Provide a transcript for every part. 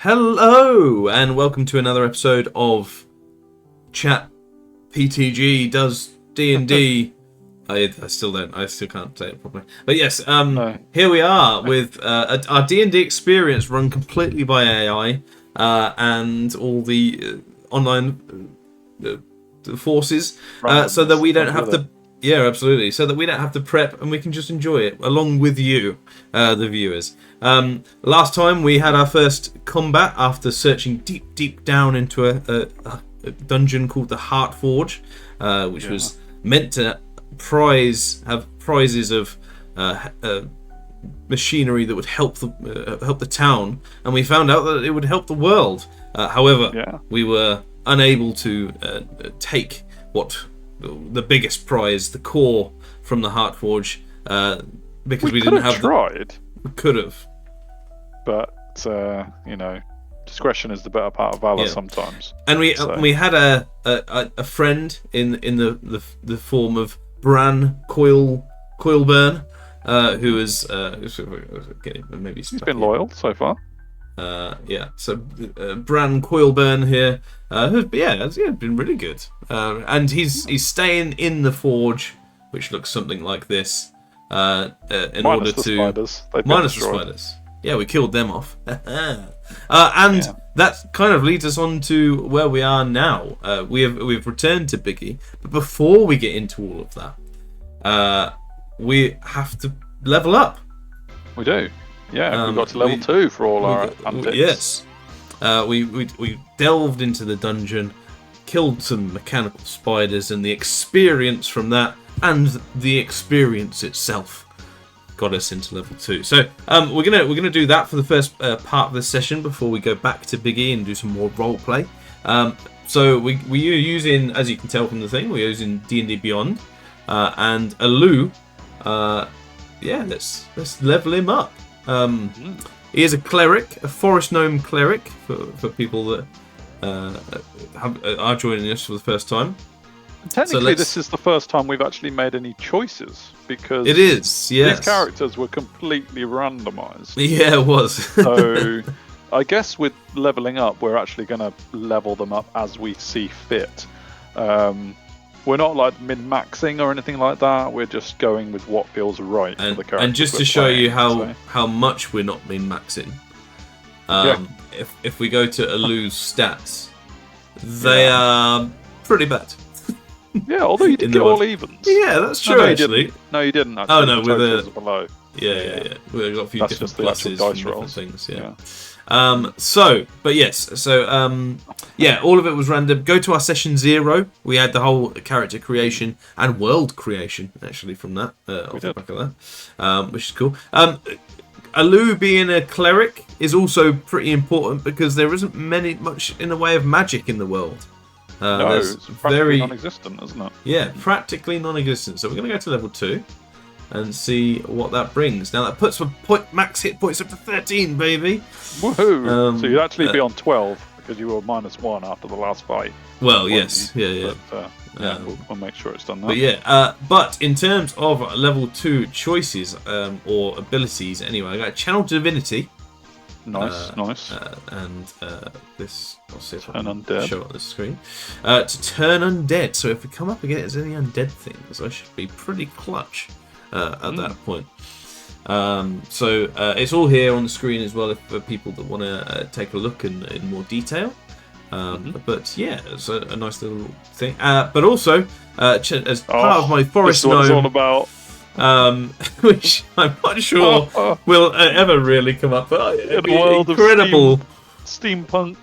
Hello, and welcome to another episode of Chat PTG Does D&D. I still can't say it properly. But yes, Here we are with our D&D experience run completely by AI and all the online forces, so that we don't have to... Yeah, absolutely. So that we don't have to prep and we can just enjoy it along with you, the viewers. Last time we had our first combat after searching deep down into a dungeon called the Heart Forge, which was meant to have prizes of machinery that would help the town, and we found out that it would help the world. However, we were unable to take the biggest prize, the core from the Heart Forge, because we didn't have tried. We could have, but discretion is the better part of valor sometimes. And we had a friend in the form of Bran Coilburn, who is maybe he's been loyal so far. So Bran Coilburn here, has been really good, and he's staying in the forge, which looks something like this, minus the spiders. Yeah, we killed them off, and that kind of leads us on to where we are now. We've returned to Biggie, but before we get into all of that, we have to level up. We do. Yeah, we got to level 2 for all our antics. Yes. We delved into the dungeon, killed some mechanical spiders, and the experience from that, and the experience itself, got us into level 2. So we're gonna do that for the first part of the session before we go back to Biggie and do some more role play. So we're using, as you can tell from the thing, we're using D&D Beyond, and Alu. Let's level him up. He is a cleric, a forest gnome cleric, for people that are joining us for the first time. Technically, this is the first time we've actually made any choices, because it is. Yes, these characters were completely randomized. Yeah, it was. So, I guess with leveling up, we're actually going to level them up as we see fit. We're not like min-maxing or anything like that. We're just going with what feels right for the characters. And just to show you how much we're not min-maxing, if we go to Alu's stats, they are pretty bad. Yeah, although you did get all evens. Yeah, that's true. Actually, no, you didn't. Actually. Oh no, with a below. Yeah. We've got a few different pluses, dice rolls. Things. Yeah. All of it was random. Go to our session 0. We had the whole character creation and world creation actually from that. Off the back of that, which is cool. Alu being a cleric is also pretty important because there isn't much in the way of magic in the world. It's practically non-existent, isn't it? Yeah, practically non-existent. So we're going to go to level 2 and see what that brings. Now that puts my max hit points up to 13, baby. Woohoo! So you'd actually be on 12 because you were -1 after the last fight. Well, yes, yeah. But, we'll make sure it's done that. But but in terms of level 2 choices or abilities, anyway, I got Channel Divinity. Nice. And this, I'll see if turn I can undead. show it on the screen. To turn undead. So if we come up against any undead things, I should be pretty clutch at that point. It's all here on the screen as well for people that want to take a look in more detail. But yeah, it's a nice little thing. But also, as part of my forest gnome, it's all about. Which I'm not sure will ever really come up. But in the world incredible of steampunk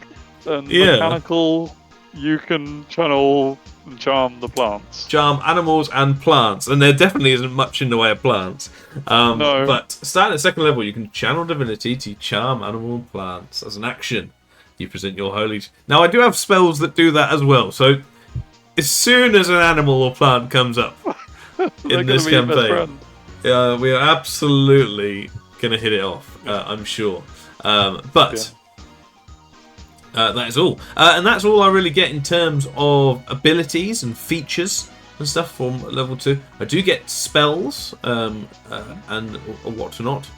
and mechanical, you can channel and charm the plants. Charm animals and plants, and there definitely isn't much in the way of plants. No. But starting at 2nd level, you can channel divinity to charm animal and plants as an action. You present your holy. Now I do have spells that do that as well. So as soon as an animal or plant comes up in this campaign, we are absolutely going to hit it off, I'm sure. That is all. And that's all I really get in terms of abilities and features and stuff from level 2. I do get spells and whatnot.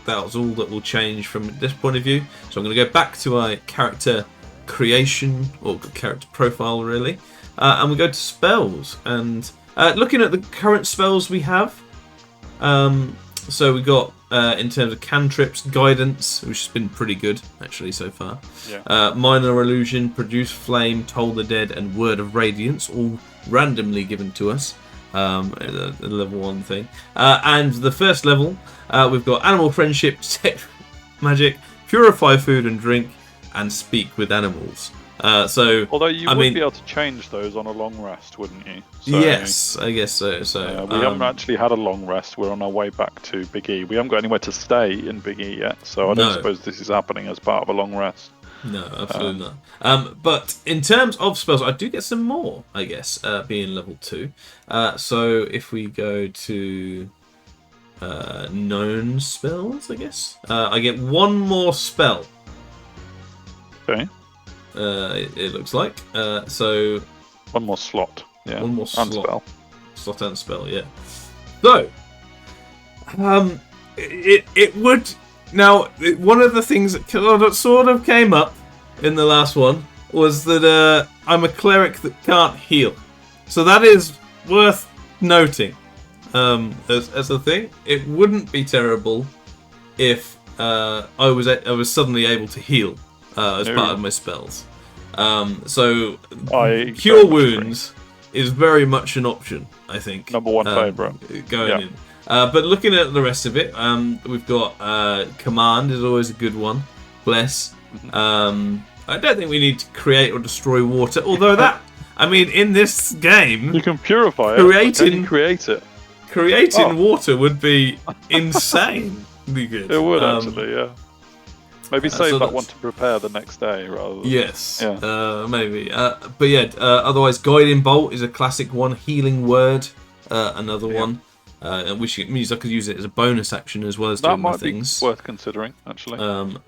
that's all that will change from this point of view. So I'm going to go back to my character creation, or character profile really, and we go to spells, and looking at the current spells we have, so we got in terms of cantrips, guidance, which has been pretty good actually so far. Minor illusion, produce flame, toll the dead, and word of radiance, all randomly given to us. The level 1 thing, and the first level we've got animal friendship, detect magic, purify food and drink, and speak with animals. So although you would be able to change those on a long rest, wouldn't you? So, yes, I guess so. So we haven't actually had a long rest. We're on our way back to Big E. We haven't got anywhere to stay in Big E yet, so I don't suppose this is happening as part of a long rest. No, absolutely not. But in terms of spells, I do get some more, I guess, being level 2. So if we go to known spells, I guess, I get one more spell. Okay. It looks like. So one more slot. Yeah. One more and slot. Spell. Slot and spell, yeah. So, it would... Now, one of the things that sort of came up in the last one was that I'm a cleric that can't heal. So that is worth noting as a thing. It wouldn't be terrible if I was suddenly able to heal as part of my spells. So Cure Wounds is very much an option, I think. Number 1 favourite. Going in. But looking at the rest of it, we've got Command is always a good one. Bless. I don't think we need to create or destroy water, although that, I mean, in this game, you can purify it. Create it. Creating water would be insanely good. It would actually, yeah. Maybe save that one to prepare the next day rather than... Yes, yeah. Maybe. But yeah, otherwise, Guiding Bolt is a classic one. Healing Word, another one. Which means I could use it as a bonus action as well as doing my things. That might be worth considering, actually.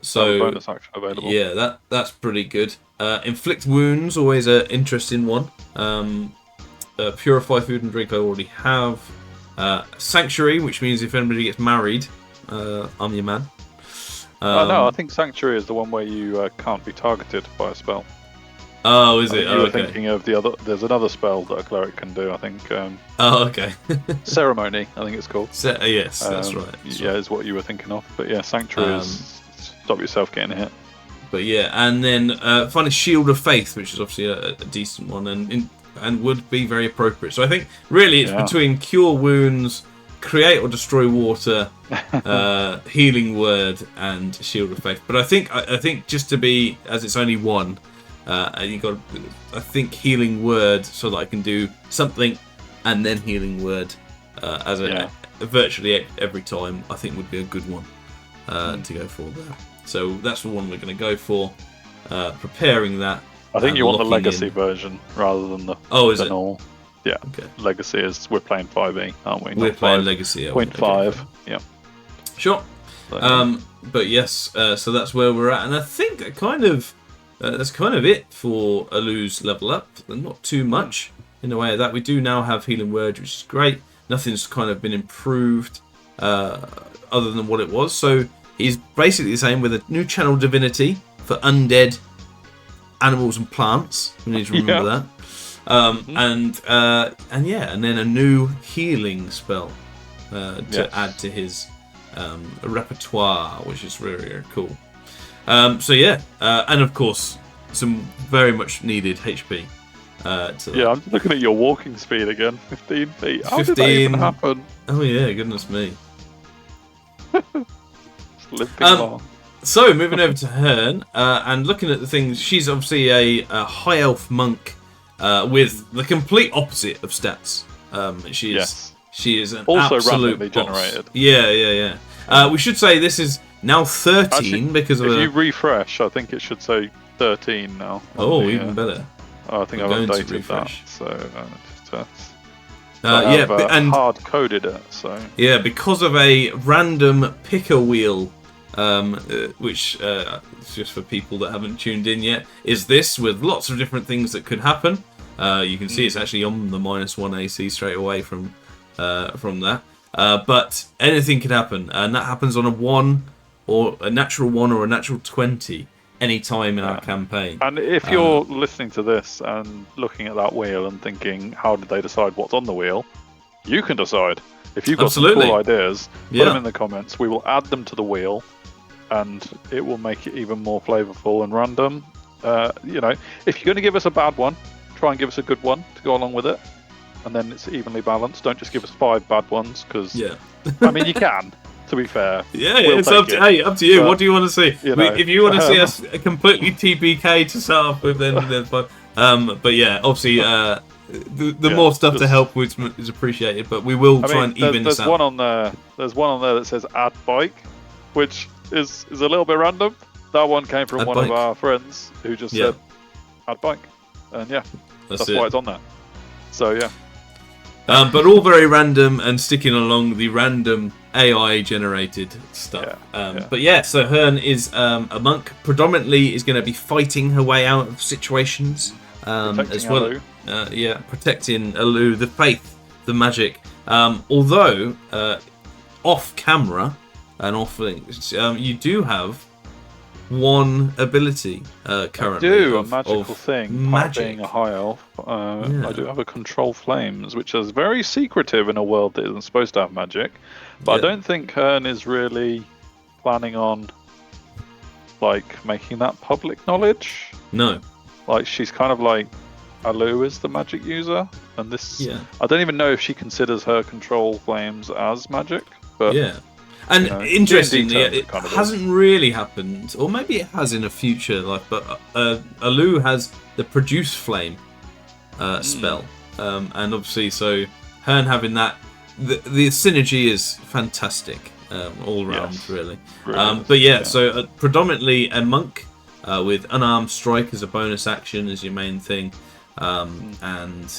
So bonus action available. Yeah, that's pretty good. Inflict Wounds, always an interesting one. Purify Food and Drink, I already have. Sanctuary, which means if anybody gets married, I'm your man. No, I think Sanctuary is the one where you can't be targeted by a spell. Oh, is it? You were thinking of the other. There's another spell that a cleric can do. I think. Oh, okay. Ceremony, I think it's called. Yes, that's right. Is what you were thinking of. But yeah, Sanctuary is stop yourself getting hit. But yeah, and then find a Shield of Faith, which is obviously a decent one, and would be very appropriate. So I think really it's between Cure Wounds, Create or Destroy Water, Healing Word, and Shield of Faith. But I think just to be, as it's only one. And you got, I think, Healing Word, so that I can do something and then Healing Word as virtually every time. I think would be a good one to go for there. So that's the one we're going to go for. Preparing that. I think you want the Legacy version rather than the. Oh, is it? All. Yeah. Okay. Legacy is we're playing 5e, aren't we? We're playing Legacy. 0.5. Okay. Yeah. Sure. But yes, so that's where we're at, and I think that that's kind of it for Alu's level up. Not too much in the way of that. We do now have Healing Word, which is great. Nothing's kind of been improved other than what it was. So he's basically the same with a new channel divinity for undead animals and plants. We need to remember that. And then a new healing spell to add to his repertoire, which is really, really cool. And of course, some very much needed HP. I'm looking at your walking speed again. 15 feet. How did that even happen? Oh yeah, goodness me. Limping along. So moving over to Hearn and looking at the things, she's obviously a high elf monk with the complete opposite of stats. She is an also absolute randomly boss. Generated. Yeah. We should say this is now 13 actually, because of if you refresh, I think it should say 13 now. Even better. I think I've updated that. So and hard coded it. So because of a random picker wheel, which just for people that haven't tuned in yet, is this with lots of different things that could happen. You can see it's actually on the -1 AC straight away from that. but anything can happen, and that happens on a 1 or a natural 1 or a natural 20 any time in our campaign. And if you're listening to this and looking at that wheel and thinking, how did they decide what's on the wheel? You can decide. If you've got some cool ideas, put them in the comments. We will add them to the wheel, and it will make it even more flavorful and random. You know, if you're going to give us a bad one, try and give us a good one to go along with it, and then it's evenly balanced. Don't just give us 5 bad ones, because I mean, you can. To be fair, it's up to you. But, what do you want to see? You know, if you want to see us completely TBK to start off with, then fine. But yeah, obviously, the more stuff to help with is appreciated. But we will try and even this out. There's one on there that says add bike, which is a little bit random. That one came from one of our friends who just said add bike, and that's why it's on there. So yeah. But all very random and sticking along the random AI generated stuff. But yeah, so Hearn is a monk. Predominantly is going to be fighting her way out of situations, as well. Protecting Alu, the faith, the magic. Although off camera and off links, you do have one ability currently. I do, a magical thing. Magic. Being a high elf, I do have a control flames, which is very secretive in a world that isn't supposed to have magic. But I don't think Hearn is really planning on like making that public knowledge. No. Like she's kind of like Alu is the magic user, and this I don't even know if she considers her control flames as magic. But and interestingly, it hasn't really happened, or maybe it has in a future life. But Alu has the produce flame spell, and obviously, so Hearn having that, the synergy is fantastic all round, really. But so predominantly a monk with unarmed strike as a bonus action as your main thing, and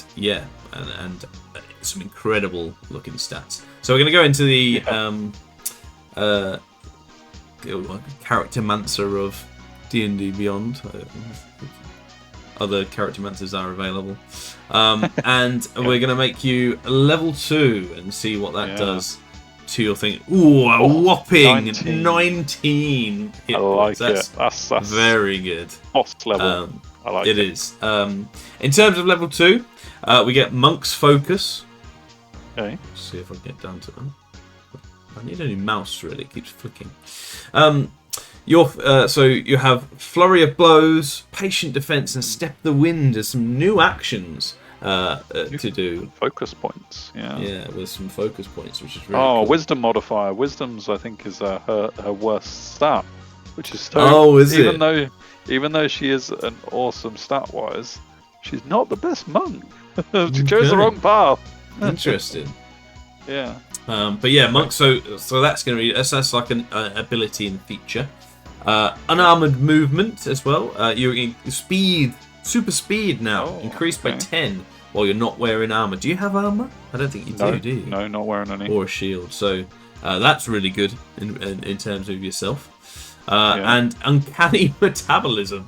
some incredible looking stats. So we're going to go into the character mancer of D&D Beyond. Other character mancers are available, and we're going to make you level 2 and see what that does to your thing. Ooh, a whopping 19 hit points. That's very good. Boss level. I like it. It is. In terms of level 2, we get Monk's Focus. Okay. Let's see if I can get down to them. I need a new mouse, really. It keeps flicking. So you have Flurry of Blows, Patient Defense, and Step the Wind as some new actions to do. Focus points, Yeah, with some focus points, which is really cool. Wisdom modifier. Wisdom's, I think, is her worst stat, which is even though she is an awesome stat-wise, she's not the best monk. She chose the wrong path. Interesting. Yeah. But yeah, monk. So that's going to be that's like an ability and feature. Unarmored movement as well. Your speed, super speed now increased by 10 while you're not wearing armor. Do you have armor? I don't think you do you? No, not wearing any. Or a shield. So that's really good in terms of yourself. And uncanny metabolism.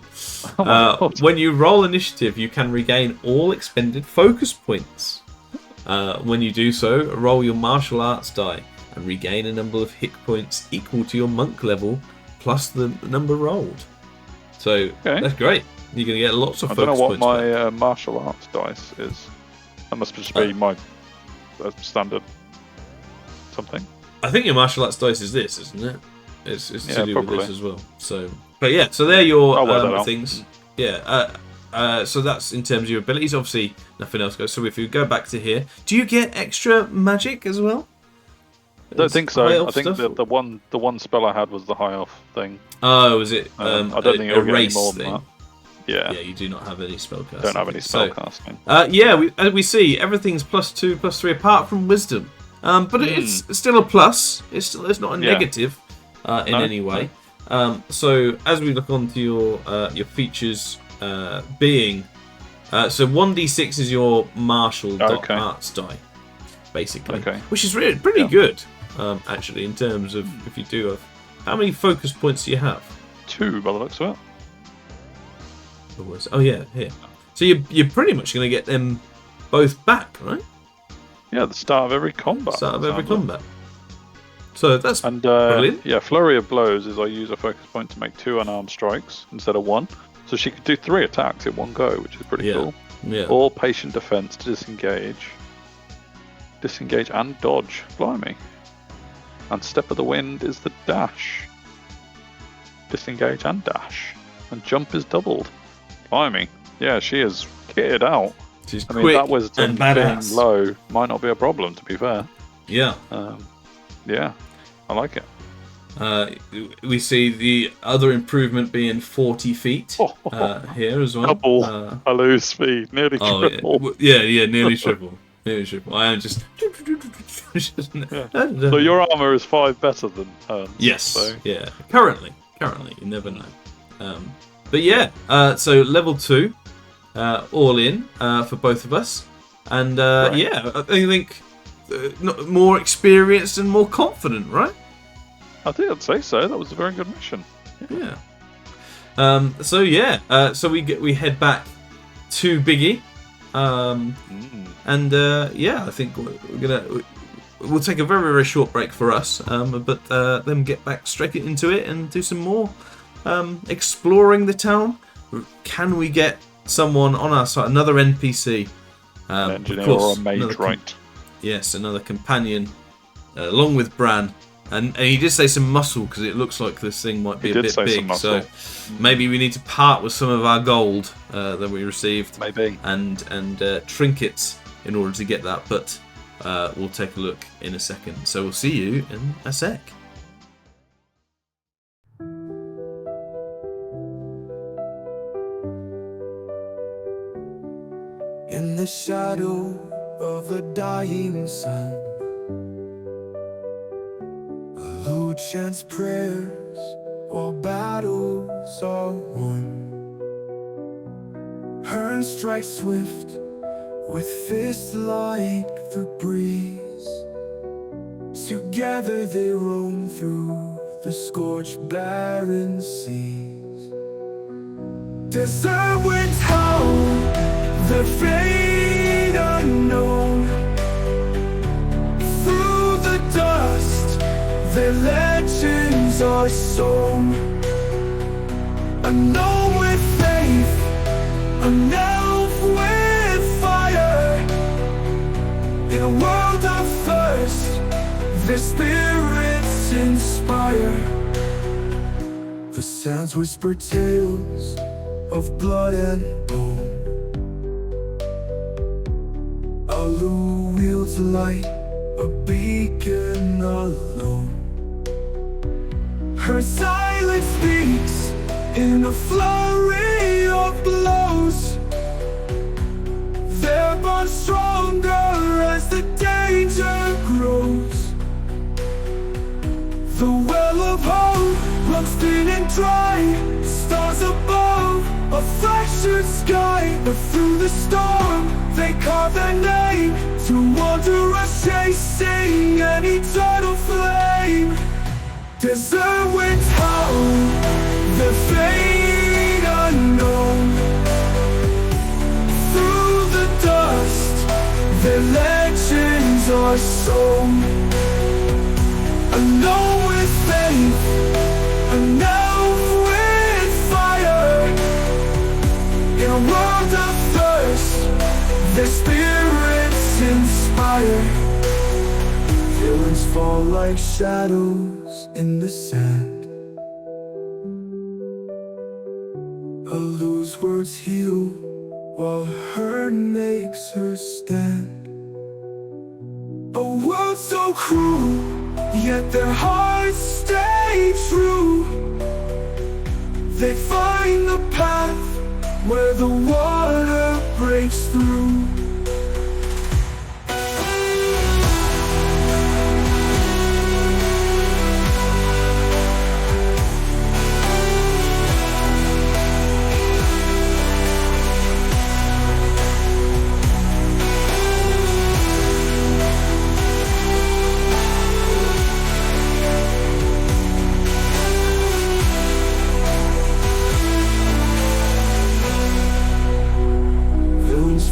When you roll initiative, you can regain all expended focus points. When you do so, roll your martial arts die and regain a number of hit points equal to your monk level plus the number rolled. So that's great. You're going to get lots of focus points. I don't know what my martial arts dice is. That must just be my standard something. I think your martial arts dice is this, isn't it? It's to do with this as well. So, but yeah, so they're your things. So that's in terms of your abilities. Obviously, nothing else goes. So if you go back to here, do you get extra magic as well? I don't think so. I think the one spell I had was the high elf thing. Oh, was it? I don't think it'll get any more than that. Yeah, you do not have any spellcasting. Don't have any spellcasting. We see everything's +2, +3, apart from wisdom. But it's still a plus. It's not a negative in any way. So as we look onto your features, being so 1d6 is your martial arts die, basically, which is really pretty good, actually, in terms of if you do have. How many focus points do you have? 2 by the looks of it. Oh yeah, here. So you're pretty much going to get them both back, right? Yeah, the start of every combat. Start of every combat. So that's brilliant. Yeah, Flurry of Blows is I use a focus point to make 2 unarmed strikes instead of 1. So she could do 3 attacks in one go, which is pretty cool. Yeah. Or Patient Defense to disengage. Disengage and dodge. Blimey. And Step of the Wind is the dash. Disengage and dash. And jump is doubled. Blimey. Yeah, she is kitted out. She's quick that wisdom and badass. Being low might not be a problem, to be fair. Yeah. Yeah, I like it. We see the other improvement being 40 feet here as well. Double. I lose speed. Nearly triple. Yeah, nearly triple. Nearly triple. I am just... So your armor is 5 better than hers. Yes. So. Yeah. Currently. You never know. But yeah, so level 2, all in for both of us. And yeah, I think more experienced and more confident, right? I think I'd say so. That was a very good mission. Yeah. So yeah, so we head back to Biggie, and yeah, I think we'll take a very, very short break for us, but then get back straight into it and do some more exploring the town. Can we get someone on our side, another NPC, an engineer of course, or a mage, right? Yes, another companion, along with Bran. And he did say some muscle, because it looks like this thing might be a bit big. So maybe we need to part with some of our gold that we received. Maybe. And trinkets in order to get that. But we'll take a look in a second. So we'll see you in a sec. In the shadow of a dying sun, who chants prayers while battles are won. Hearn strikes swift with fists like the breeze. Together they roam through the scorched barren seas. Desert winds howl their fate unknown. Through the dust their legends are sown. Unknown with faith, an elf with fire. In a world of thirst, their spirits inspire. The sands whisper tales of blood and bone. Alu wields light, a beacon alone. Her silence speaks in a flurry of blows. Their bond stronger as the danger grows. The well of hope runs thin and dry. Stars above, a fractured sky. But through the storm they carve their name, to wanderers chasing an eternal flame. Desert winds howl their fate unknown. Through the dust their legends are sown. Alone with faith, an elf with fire. In a world of thirst, their spirits inspire. Villains fall like shadows in the sand. Alu's words heal while Hearn makes her stand. A world so cruel, yet their hearts stay true. They find the path where the water breaks through.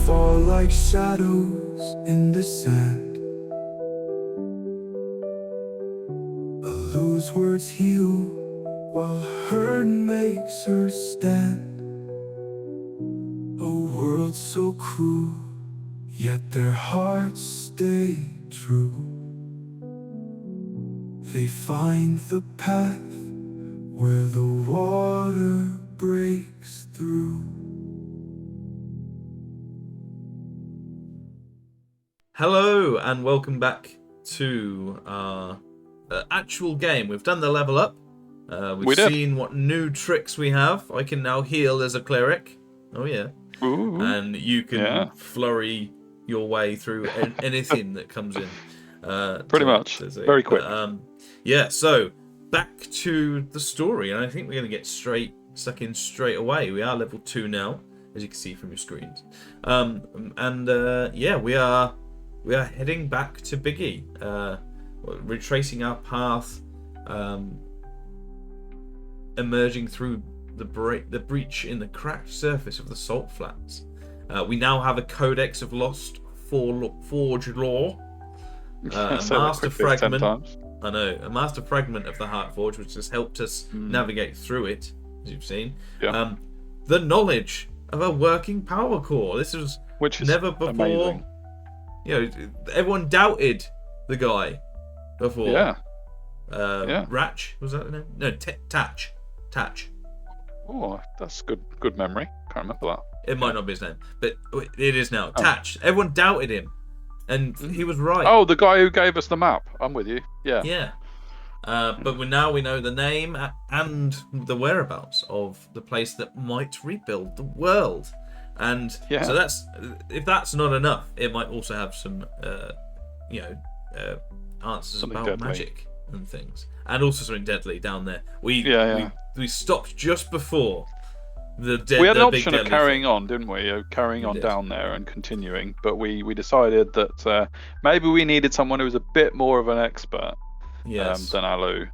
Fall like shadows in the sand. Alu's words heal, while Hearn makes her stand. A world so cruel, yet their hearts stay true. They find the path where the water breaks through. Hello and welcome back to our actual game. We've done the level up. We've seen what new tricks we have. I can now heal as a cleric. Oh yeah. Ooh. And you can flurry your way through anything that comes in. Pretty much. Very quick. Yeah, so back to the story, and I think we're going to get stuck in straight away. We are level 2 now, as you can see from your screens. We are heading back to Biggie, retracing our path, emerging through the breach in the cracked surface of the salt flats. We now have a codex of lost forged lore, a master fragment. I know, a master fragment of the Heart Forge, which has helped us navigate through it, as you've seen. Yeah. The knowledge of a working power core. This was never before. Amazing. You know, everyone doubted the guy before. Yeah. Ratch, was that the name? No, Tatch. Oh, that's good memory. Can't remember that. It might not be his name, but it is now. Tatch. Everyone doubted him, and he was right. Oh, the guy who gave us the map. I'm with you. Yeah. Yeah. But now we know the name and the whereabouts of the place that might rebuild the world. And so if that's not enough, it might also have some, answers something about deadly. magic and things, and also something deadly down there. We stopped just before the we had an option of carrying on, didn't we? Carrying on down there and continuing, but we decided that maybe we needed someone who was a bit more of an expert than Alu,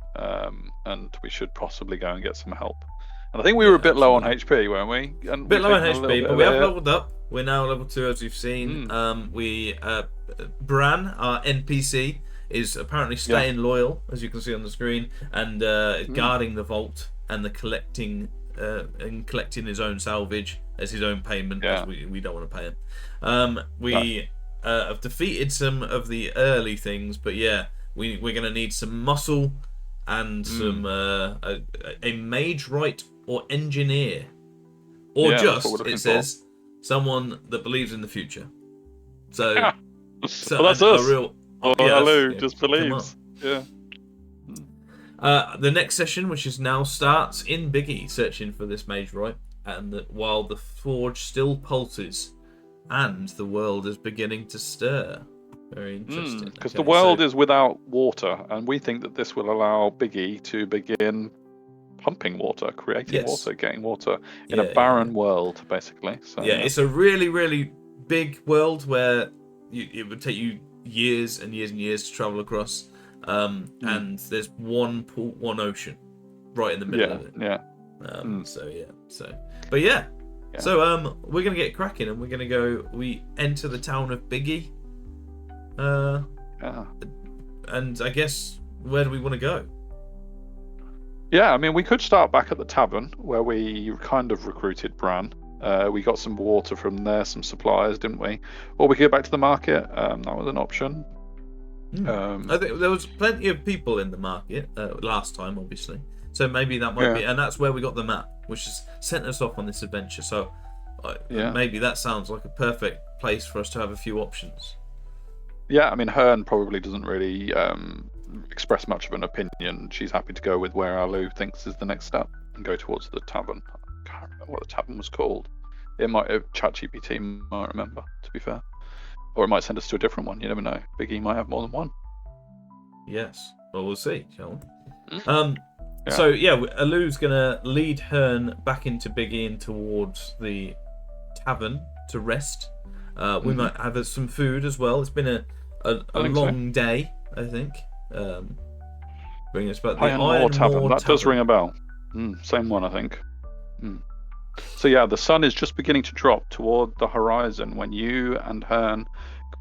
and we should possibly go and get some help. And I think we were a bit low on HP, weren't we? And a bit low on HP, but we have leveled up. We're now level 2, as you've seen. Bran, our NPC, is apparently staying loyal, as you can see on the screen, and guarding the vault and collecting his own salvage as his own payment, because we don't want to pay him. We have defeated some of the early things, but we're going to need some muscle and some a mage right or engineer, or it says someone that believes in the future. So, well, that's us. Alu just believes. Yeah. The next session, which is now, starts in Biggie, searching for this mage right, and while the forge still pulses, and the world is beginning to stir. Very interesting. Because the world is without water, and we think that this will allow Biggie to begin pumping water, creating water, getting water in a barren world, basically. So, it's a really, really big world where it would take you years and years and years to travel across, and there's one pool, one ocean, right in the middle of it. So we're gonna get cracking, and we're gonna go. We enter the town of Biggie. And I guess, where do we want to go? Yeah, I mean, we could start back at the tavern where we kind of recruited Bran. We got some water from there, some supplies, didn't we? Or we could go back to the market. That was an option. I think there was plenty of people in the market last time, obviously. So maybe that might be, and that's where we got the map, which has sent us off on this adventure. So maybe that sounds like a perfect place for us to have a few options. Yeah, I mean, Hearn probably doesn't really express much of an opinion. She's happy to go with where Alu thinks is the next step and go towards the tavern. I can't remember what the tavern was called. It might ChatGPT might remember, to be fair. Or it might send us to a different one. You never know. Biggie might have more than one. Yes. Well, we'll see, shall we? So, Alu's going to lead Hearn back into Biggie and towards the tavern to rest. We might have some food as well. It's been a long day, I think. Bring us back. The Iron Tavern. That does ring a bell. Same one, I think. So the sun is just beginning to drop toward the horizon when you and Hearn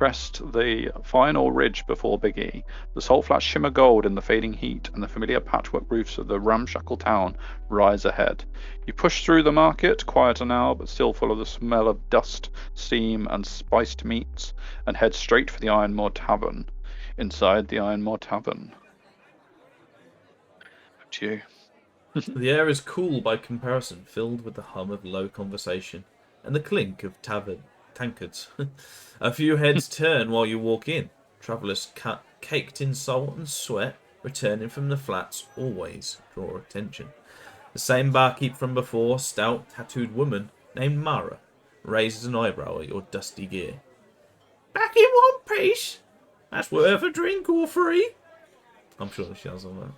crest the final ridge before Big E. The salt flats shimmer gold in the fading heat, and the familiar patchwork roofs of the ramshackle town rise ahead. You push through the market, quieter now, but still full of the smell of dust, steam, and spiced meats, and head straight for the Ironmore Tavern. Inside the Ironmore Tavern. Up to you. The air is cool by comparison, filled with the hum of low conversation and the clink of tavern tankards. A few heads turn while you walk in. Travellers caked in salt and sweat, returning from the flats, always draw attention. The same barkeep from before, stout, tattooed woman named Mara, raises an eyebrow at your dusty gear. Back in one piece? That's worth a drink or free. I'm sure she has on that.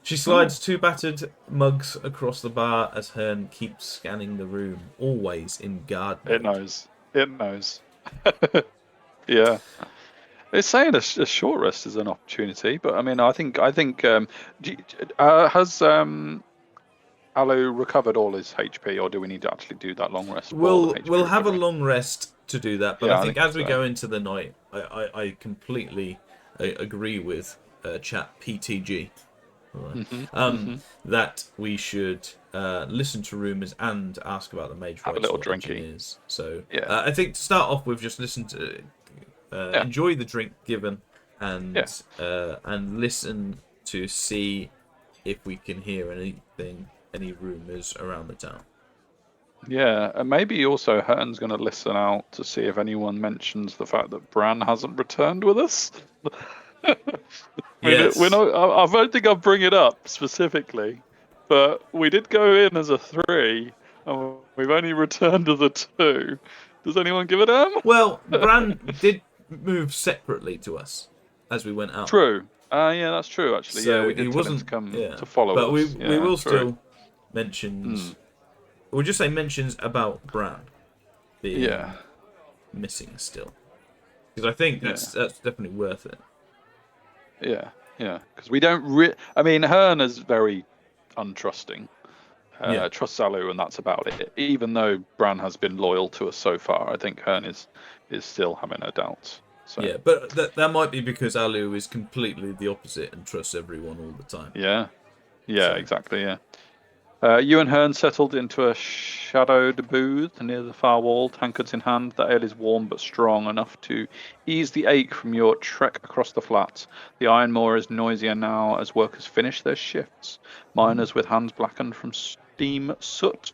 She slides 2 battered mugs across the bar as Hearn keeps scanning the room, always in guard mode. It knows. It knows. Yeah. It's saying a short rest is an opportunity, but I mean, I think has Alu recovered all his HP, or do we need to actually do that long rest? We'll have a long rest to do that, but Yeah, I think as we so. go into the night, I completely agree with chat PTG. Right. That we should listen to rumours and ask about the mage Have a rights little what drinky. engineers. So Yeah. I think to start off with, just listen to enjoy the drink given and listen to see if we can hear any rumours around the town. Yeah, and maybe also Hearn's going to listen out to see if anyone mentions the fact that Bran hasn't returned with us. Yes. We're not. I don't think I'll bring it up specifically, but we did go in as a 3, and we've only returned as a 2. Does anyone give a damn? Well, Bran did move separately to us as we went out. True. Yeah, that's true. Actually, So yeah, we he did tell him wasn't to come yeah. to follow but us. we will true. still mention. We'll just say mentions about Bran being missing still, because I think that's definitely worth it. Yeah, because we don't. I mean, Hearn is very untrusting. Trusts Alu, and that's about it. Even though Bran has been loyal to us so far, I think Hearn is still having her doubts. So. Yeah, but that might be because Alu is completely the opposite and trusts everyone all the time. Yeah, exactly. Yeah. You and Hearn settled into a shadowed booth near the far wall, tankards in hand. The ale is warm but strong enough to ease the ache from your trek across the flats. The Ironmore is noisier now as workers finish their shifts. Miners with hands blackened from steam soot.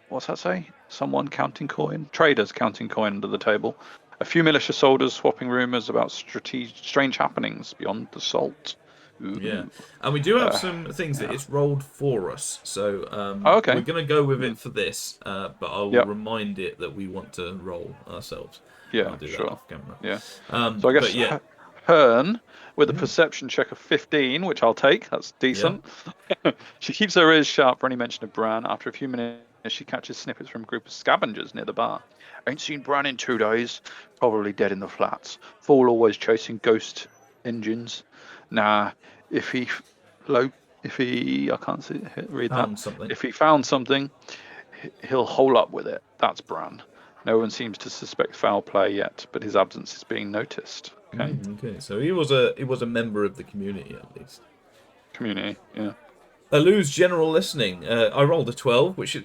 What's that say? Someone counting coin? Traders counting coin under the table. A few militia soldiers swapping rumours about strange happenings beyond the salt. Ooh. Yeah, and we do have some things that it's rolled for us, so okay. We're going to go with it for this, but I will remind it that we want to roll ourselves. Yeah, I'll do sure. that off camera. Yeah. So I guess Hearn with a perception check of 15, which I'll take. That's decent. Yeah. She keeps her ears sharp for any mention of Bran. After a few minutes, she catches snippets from a group of scavengers near the bar. Ain't seen Bran in 2 days. Probably dead in the flats. Fool always chasing ghost engines. Nah, if he I can't read that. Something. If he found something, he'll hole up with it. That's Bran. No one seems to suspect foul play yet, but his absence is being noticed. Okay. Okay. So he was a member of the community at least. Community, yeah. Alu's general listening. I rolled a 12, which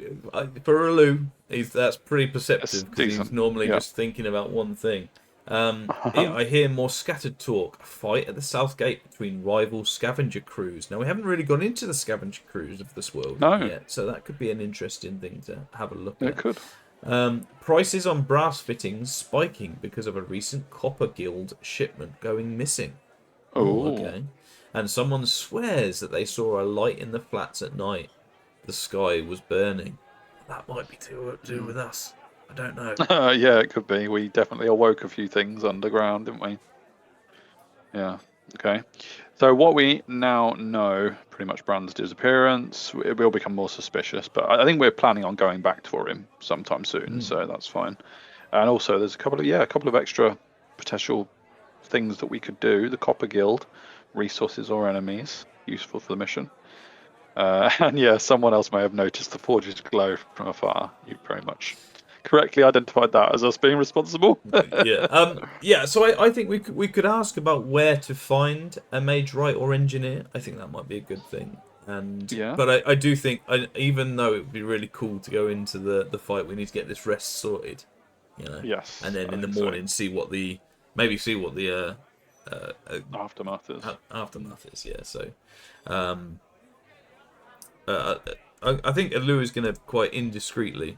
for Alu, that's pretty perceptive because he's normally just thinking about one thing. I hear more scattered talk. A fight at the south gate between rival scavenger crews. Now, we haven't really gone into the scavenger crews of this world yet, so that could be an interesting thing to have a look at. It could. Prices on brass fittings spiking because of a recent Copper Guild shipment going missing. Oh, okay. And someone swears that they saw a light in the flats at night. The sky was burning. That might be to do with us. I don't know. Yeah, it could be. We definitely awoke a few things underground, didn't we? Yeah. Okay. So what we now know, pretty much Bran's disappearance, it will become more suspicious, but I think we're planning on going back for him sometime soon, so that's fine. And also, there's a couple of extra potential things that we could do. The Copper Guild, resources or enemies, useful for the mission. And someone else may have noticed the forge's glow from afar. You very much correctly identified that as us being responsible. Yeah. So I think we could ask about where to find a mage writer or engineer. I think that might be a good thing. But I do think, even though it would be really cool to go into the fight, we need to get this rest sorted. Yes. And then in the morning see what the aftermath is. Aftermath is, yeah. So, I think Alu is going to quite indiscreetly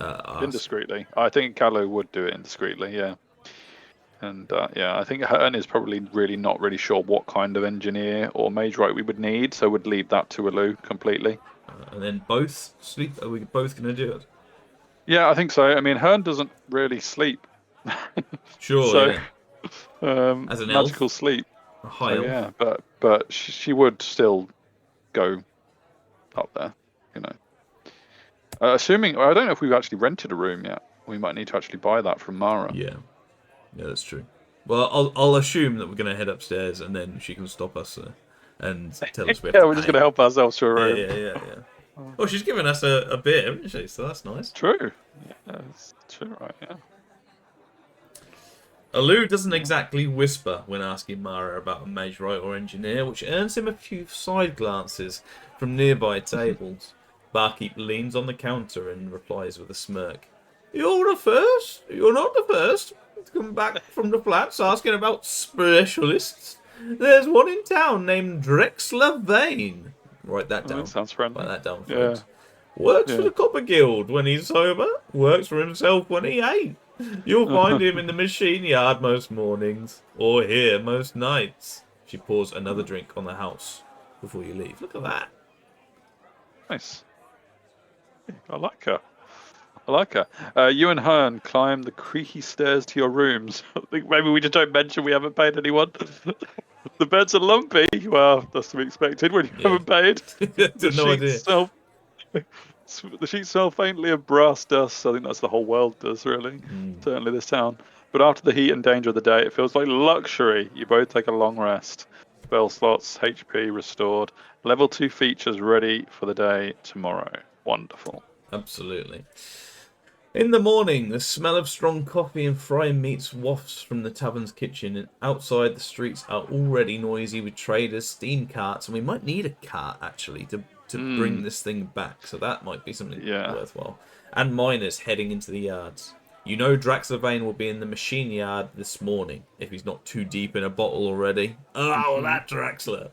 ask. Indiscreetly. I think Kalu would do it indiscreetly, yeah. And I think Hearn is probably not really sure what kind of engineer or mage writer we would need, so would leave that to Alu completely. And then both sleep? Are we both going to do it? Yeah, I think so. I mean, Hearn doesn't really sleep. Sure, so, yeah. As an magical elf? sleep. A high elf? Yeah, but she would still go up there, assuming, I don't know if we've actually rented a room yet. We might need to actually buy that from Mara. Yeah, that's true. Well, I'll assume that we're going to head upstairs and then she can stop us and tell us where to we're just going to help ourselves to a room. Yeah. Oh, she's given us a beer, haven't she? So that's nice. True. Yeah, that's true, right, yeah. Alu doesn't exactly whisper when asking Mara about a mage writer or engineer, which earns him a few side glances from nearby tables. Barkeep leans on the counter and replies with a smirk. You're not the first to come back from the flats asking about specialists. There's one in town named Drexler Vane. Write that down. That sounds friendly. Write that down, folks. Works for the Copper Guild when he's sober. Works for himself when he ain't. You'll find him in the machine yard most mornings, or here most nights. She pours another drink on the house before you leave. Look at that. Nice. I like her. You and Hearn climb the creaky stairs to your rooms. I think maybe we just don't mention we haven't paid anyone. The beds are lumpy. Well, that's to be expected when you haven't paid. No idea. The sheets smell faintly of brass dust. I think that's the whole world does, really. Certainly this town. But after the heat and danger of the day, it feels like luxury. You both take a long rest. Spell slots, HP restored. Level 2 features ready for the day tomorrow. Wonderful. Absolutely. In the morning, the smell of strong coffee and frying meats wafts from the tavern's kitchen, and outside the streets are already noisy with traders, steam carts, and we might need a cart, actually, to bring this thing back, so that might be something worthwhile. And miners heading into the yards. You know Draxler Vane will be in the machine yard this morning, if he's not too deep in a bottle already. Oh, that Draxler.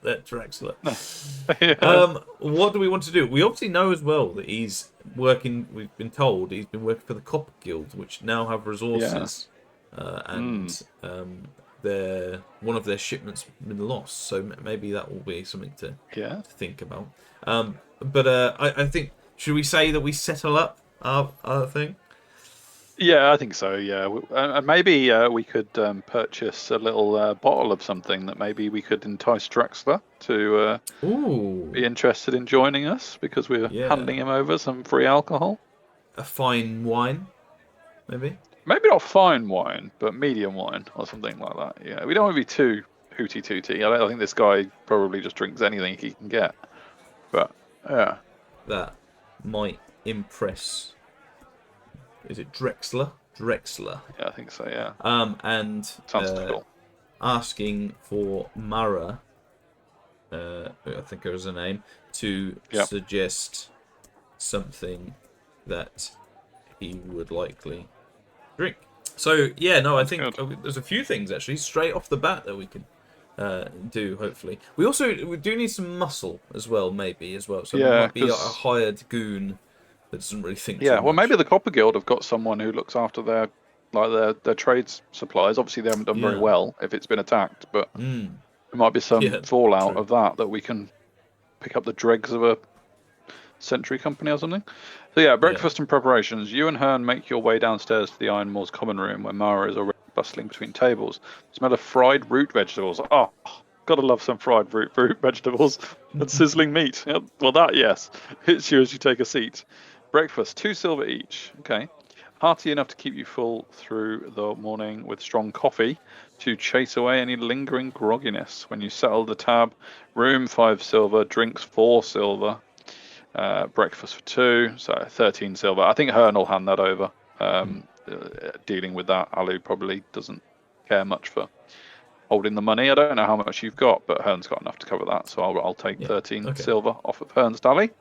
What do we want to do? We obviously know as well that he's working, we've been told, he's been working for the Copper Guild, which now have resources. And one of their shipments has been lost, so maybe that will be something to think about. But I think, should we say that we settle up our thing? Yeah, I think so, yeah. And maybe we could purchase a little bottle of something that maybe we could entice Drexler to be interested in joining us, because we're handing him over some free alcohol. A fine wine, maybe? Maybe not fine wine, but medium wine or something like that. Yeah, we don't want to be too hooty-tooty. I think this guy probably just drinks anything he can get. But, yeah. That might impress... Is it Drexler? Drexler. Yeah, I think so, yeah. And sounds cool. Asking for Mara, I think it was her name, to suggest something that he would likely drink. So, I think there's a few things, actually, straight off the bat that we can do, hopefully. We do need some muscle as well, maybe, So it might be a hired goon that doesn't really think too much. Maybe the Copper Guild have got someone who looks after their trade supplies. Obviously, they haven't done very well if it's been attacked, but there might be some fallout of that we can pick up the dregs of a Century Company or something. So breakfast and preparations. You and Hearn make your way downstairs to the Iron Moors common room, where Mara is already bustling between tables. Smell of fried root vegetables. Oh, gotta love some fried root vegetables and sizzling meat. Yep. Well, that, yes, hits you as you take a seat. Breakfast, 2 silver each. Okay. Hearty enough to keep you full through the morning, with strong coffee to chase away any lingering grogginess. When you settle the tab, room 5 silver, drinks 4 silver, breakfast for 2, so 13 silver. I think Hearn will hand that over. dealing with that. Alu probably doesn't care much for holding the money. I don't know how much you've got, but Hearn's got enough to cover that, so I'll take 13 silver off of Hearn's tally.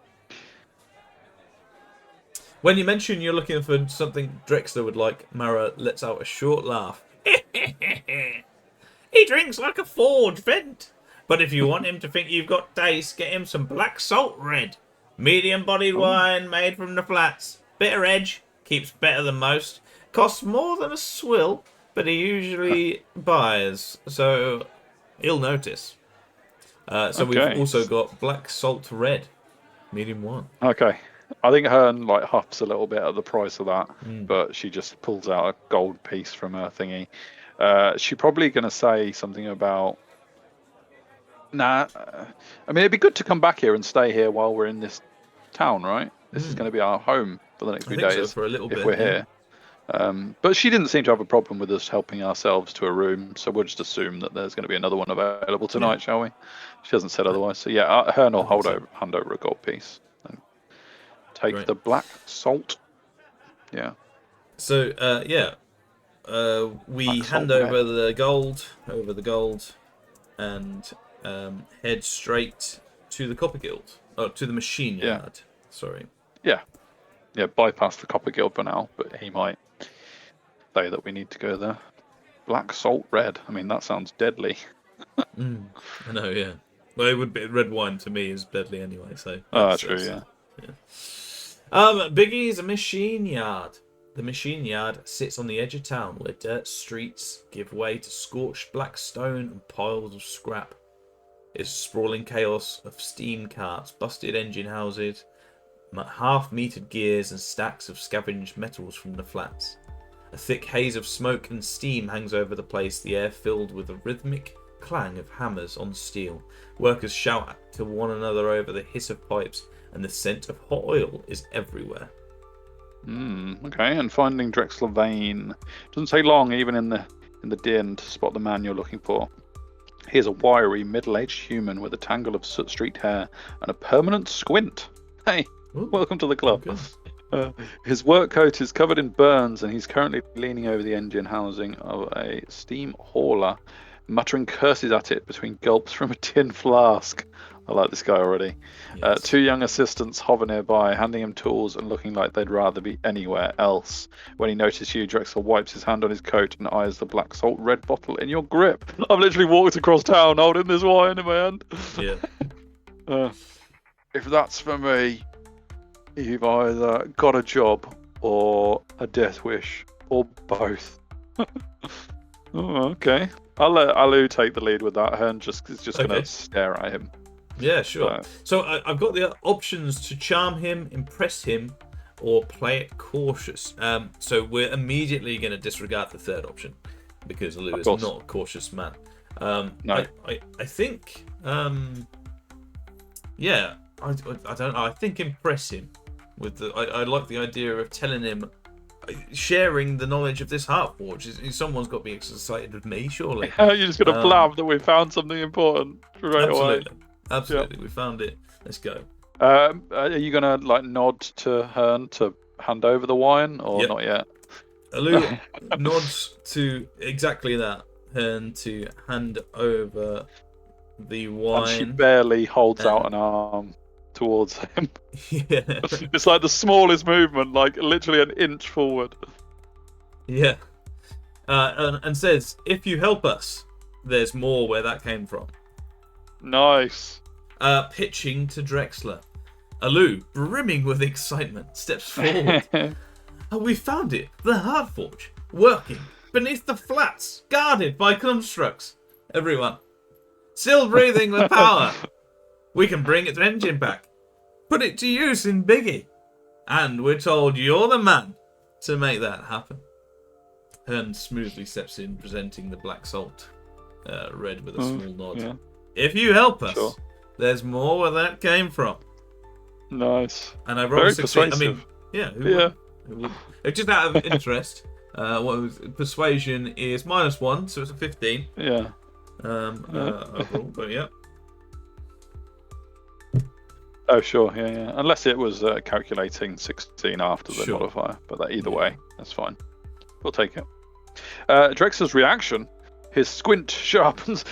When you mention you're looking for something Drexler would like, Mara lets out a short laugh. He drinks like a forge vent. But if you want him to think you've got taste, get him some black salt red. Medium-bodied wine made from the flats. Bitter edge, keeps better than most. Costs more than a swill, but he usually buys, so he'll notice. So we've also got black salt red, medium one. Okay. I think Hearn huffs a little bit at the price of that, but she just pulls out a gold piece from her thingy. She's probably going to say something about, nah, I mean, it'd be good to come back here and stay here while we're in this town, right? This is going to be our home for the next few days, for a little bit, if we're here. But she didn't seem to have a problem with us helping ourselves to a room, so we'll just assume that there's going to be another one available tonight, shall we? She hasn't said otherwise. So yeah, Hearn will hand over a gold piece. And take the black salt. Yeah. So we hand over the gold, and head straight to the Copper Guild. Oh, to the machine yard. Sorry. Yeah. Yeah, bypass the Copper Guild for now, but he might say that we need to go there. Black salt red. I mean, that sounds deadly. I know, yeah. Well, it would be red wine to me is deadly anyway. So. True, yeah. Biggie's machine yard. The machine yard sits on the edge of town where dirt streets give way to scorched black stone and piles of scrap. It's a sprawling chaos of steam carts, busted engine houses, half-metered gears and stacks of scavenged metals from the flats. A thick haze of smoke and steam hangs over the place, the air filled with a rhythmic clang of hammers on steel. Workers shout to one another over the hiss of pipes, and the scent of hot oil is everywhere. Okay, and finding Drexler Vane doesn't take long, even in the din, to spot the man you're looking for. Here's a wiry, middle-aged human with a tangle of soot-streaked hair and a permanent squint. Hey, welcome to the club. His work coat is covered in burns, and he's currently leaning over the engine housing of a steam hauler, muttering curses at it between gulps from a tin flask. I like this guy already. Yes. Two young assistants hover nearby, handing him tools and looking like they'd rather be anywhere else. When he notices you, Drexler wipes his hand on his coat and eyes the black salt red bottle in your grip. I've literally walked across town holding this wine in my hand. Yeah. If that's for me, you've either got a job or a death wish, or both. Okay. I'll let Alu take the lead with that. Hearn is just going to stare at him. Yeah, sure. So I've got the options to charm him, impress him, or play it cautious. So we're immediately going to disregard the third option because Alu is not a cautious man. No. I think, I don't know. I think impress him with I like the idea of telling him, sharing the knowledge of this Heartforge. Someone's got to be excited with me, surely. You're just going to blab that we found something important right away. Absolutely, we found it. Let's go. Are you gonna nod to Hearn to hand over the wine, or not yet? Alu nods to exactly that. Hearn to hand over the wine. And she barely holds out an arm towards him. Yeah, it's like the smallest movement, literally an inch forward. Yeah, and says, "If you help us, there's more where that came from." Nice. Pitching to Drexler. Alu, brimming with excitement, steps forward. We found it, the Heartforge, working beneath the flats, guarded by constructs. Everyone, still breathing with power. We can bring its engine back, put it to use in Biggie, and we're told you're the man to make that happen. Hearn smoothly steps in, presenting the black salt, red with a small nod. Yeah. If you help us, there's more where that came from. Nice. And I rolled 16. I mean, who would? Just out of interest, persuasion is -1, so it's a 15. Yeah. Overall, but yeah. Oh, sure, yeah. Unless it was calculating 16 after the Sure. modifier, but either way, that's fine. We'll take it. Drexler's reaction: his squint sharpens.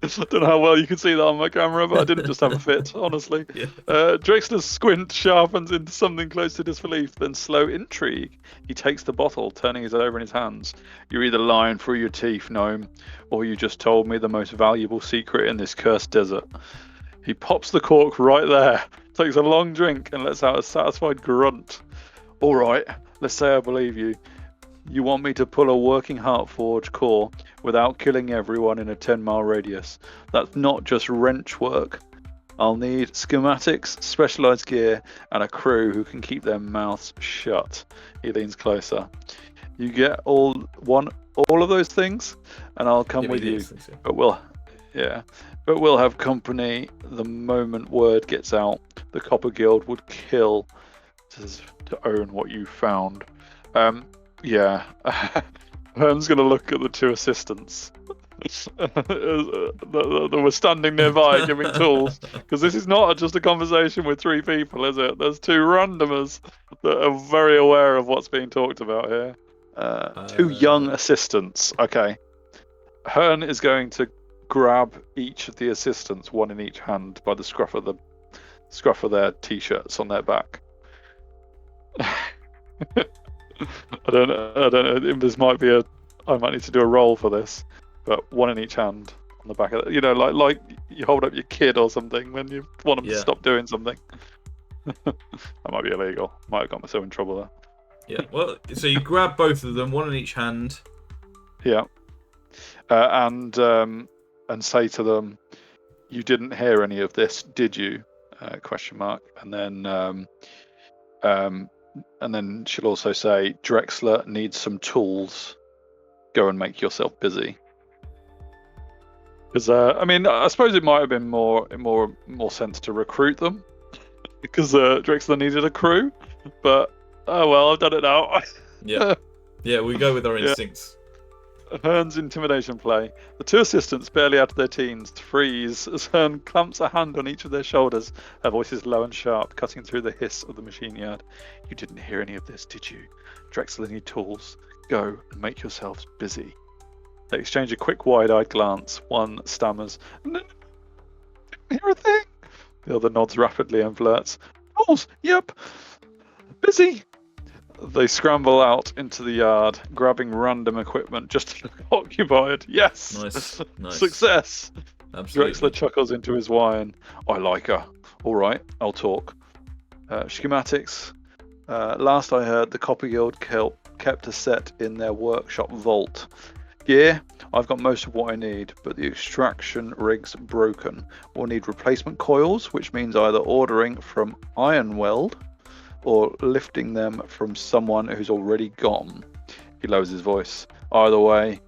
I don't know how well you can see that on my camera, but I didn't just have a fit, honestly. Yeah. Drexler's squint sharpens into something close to disbelief, then slow intrigue. He takes the bottle, turning it over in his hands. You're either lying through your teeth, gnome, or you just told me the most valuable secret in this cursed desert. He pops the cork right there, takes a long drink, and lets out a satisfied grunt. All right, let's say I believe you. You want me to pull a working Heartforge core without killing everyone in a 10-mile radius. That's not just wrench work. I'll need schematics, specialized gear, and a crew who can keep their mouths shut. He leans closer. You get all of those things, and I'll come with you. But we'll have company the moment word gets out. The Copper Guild would kill to own what you found. Yeah. Hearn's going to look at the two assistants that were standing nearby giving tools, because this is not just a conversation with three people, is it? There's two randomers that are very aware of what's being talked about here. Two young assistants. Okay. Hearn is going to grab each of the assistants, one in each hand, by the scruff of their t-shirts on their back. I don't know. This might be I might need to do a roll for this, but one in each hand on the back of it. Like you hold up your kid or something when you want them to stop doing something. That might be illegal. Might have got myself in trouble there. Yeah. Well, so you grab both of them, one in each hand. Yeah. And say to them, "You didn't hear any of this, did you?" ? And then she'll also say, Drexler needs some tools. Go and make yourself busy. Because I suppose it might have been more sense to recruit them, because Drexler needed a crew. But oh well, I've done it now. Yeah, we go with our instincts. Hearn's intimidation play. The two assistants, barely out of their teens, freeze as Hearn clamps a hand on each of their shoulders. Her voice is low and sharp, cutting through the hiss of the machine yard. You didn't hear any of this, did you? Drexler need tools. Go and make yourselves busy. They exchange a quick, wide-eyed glance. One stammers, "Didn't hear a thing." The other nods rapidly and flirts. "Tools, yep. Busy." They scramble out into the yard, grabbing random equipment just to look occupied. Yes! Nice. Success! Absolutely. Drexler chuckles into his wine. I like her. All right, I'll talk. Schematics. Last I heard, the Copper Guild kept a set in their workshop vault. Gear. I've got most of what I need, but the extraction rig's broken. We'll need replacement coils, which means either ordering from Ironweld or lifting them from someone who's already gone. He lowers his voice. Either way,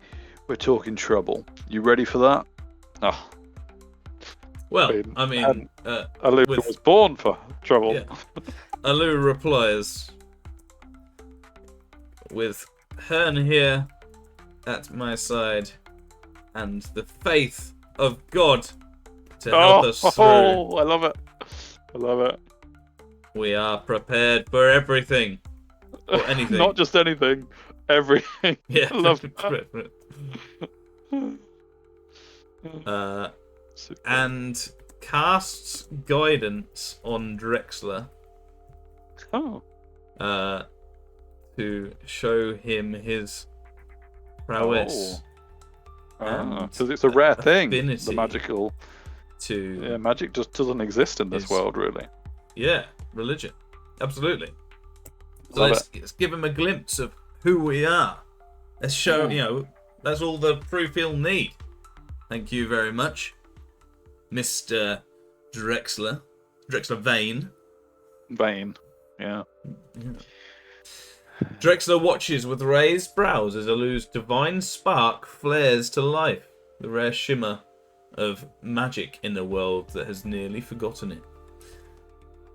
we're talking trouble. You ready for that? Oh. Well, I mean, Alu was born for trouble. Yeah. Alu replies with Hearn here at my side and the faith of God to help us through. Oh, I love it. We are prepared for everything. Or anything. Not just anything. Everything. Yeah. I love that. And casts guidance on Drexler. Oh. To show him his prowess. Because it's a rare thing. The magical. Magic just doesn't exist in this world, really. Yeah, religion. Absolutely. So let's give him a glimpse of who we are. Let's show, that's all the proof he'll need. Thank you very much, Mr. Drexler. Drexler Vane. Yeah. Drexler watches with raised brows as Alu's divine spark flares to life. The rare shimmer of magic in a world that has nearly forgotten it.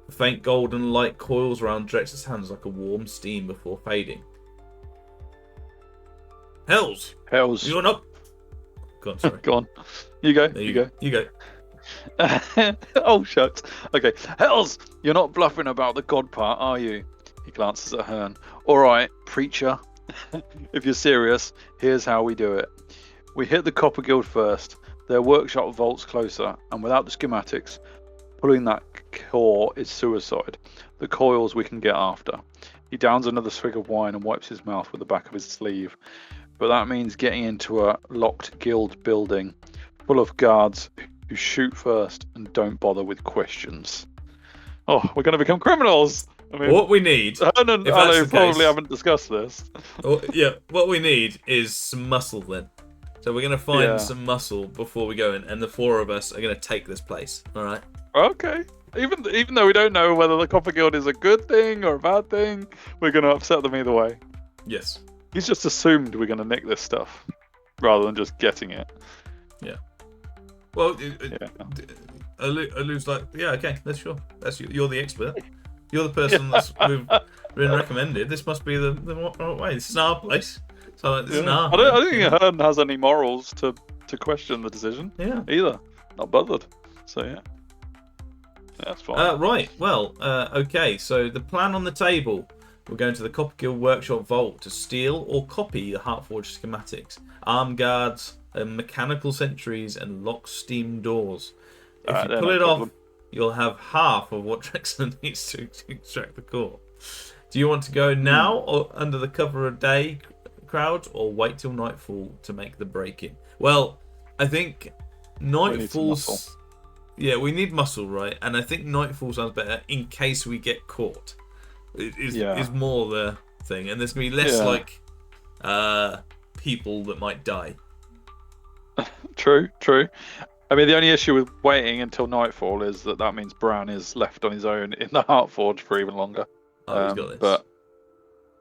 The faint golden light coils around Drexler's hands like a warm steam before fading. Hells. You want up? Go on, sorry. Go on. You go. You go. Oh, shucks. Okay. Hells, you're not bluffing about the god part, are you? He glances at Hearn. All right, preacher. If you're serious, here's how we do it. We hit the Copper Guild first. Their workshop vault's closer, and without the schematics, pulling that core is suicide. The coils we can get after. He downs another swig of wine and wipes his mouth with the back of his sleeve. But that means getting into a locked guild building full of guards who shoot first and don't bother with questions. Oh, we're going to become criminals! I mean, what we need, Hearn and Alo probably haven't discussed this. What we need is some muscle then. So we're going to find some muscle before we go in, and the four of us are going to take this place, alright? Okay. Even though we don't know whether the Copper Guild is a good thing or a bad thing, we're going to upset them either way. Yes. He's just assumed we're going to nick this stuff, rather than just getting it. Yeah. Well, Alu's like, yeah, okay, that's sure. You're the expert. You're the person that's been recommended. This must be the right way. This is our place. So this is our. I don't think Hearn has any morals to question the decision. Yeah. Either. Not bothered. So yeah. That's fine. Right. Well. Okay. So the plan on the table. We're going to the Copper Guild Workshop Vault to steal or copy the Heartforged schematics, armed guards, mechanical sentries, and lock steam doors. If you pull it off, you'll have half of what Drexler needs to extract the core. Do you want to go now or under the cover of day, crowd, or wait till nightfall to make the break-in? Well, I think nightfall's... Yeah, we need muscle, right? And I think nightfall sounds better in case we get caught. Is more the thing. And there's going to be less, people that might die. True. I mean, the only issue with waiting until nightfall is that means Bran is left on his own in the Heartforge for even longer. He's got this. But,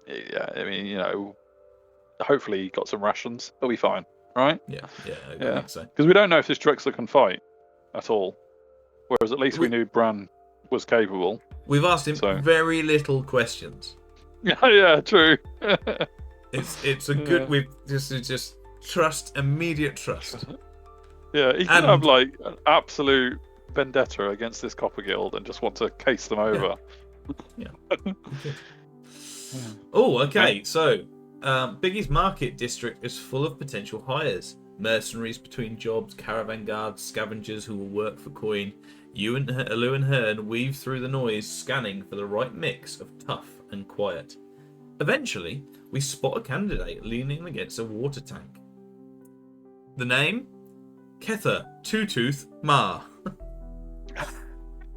yeah, I mean, hopefully he got some rations. He'll be fine, right? Yeah, I think so. Because we don't know if this Drexler can fight at all. Whereas at least we knew Bran was capable. We've asked him very little questions. Yeah, true. It's a good. We've just trust, immediate trust. Yeah, he can have like an absolute vendetta against this Copper Guild and just want to case them over. Yeah. Oh, okay. So, Biggie's Market District is full of potential hires. Mercenaries between jobs, caravan guards, scavengers who will work for coin. Alu and Hearn weave through the noise, scanning for the right mix of tough and quiet. Eventually, we spot a candidate leaning against a water tank. The name? Kether Two-Tooth Ma.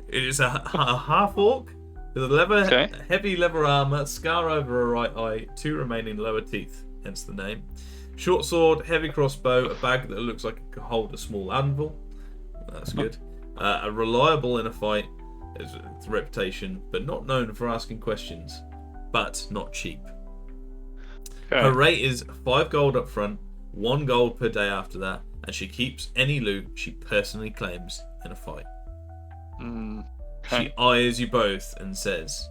It is a half-orc with heavy leather armour, scar over a right eye, 2 remaining lower teeth, hence the name. Short sword, heavy crossbow, a bag that looks like it could hold a small anvil. That's good. A reliable in a fight, is its reputation, but not known for asking questions, but not cheap. Okay. Her rate is 5 gold up front, 1 gold per day after that, and she keeps any loot she personally claims in a fight. She eyes you both and says,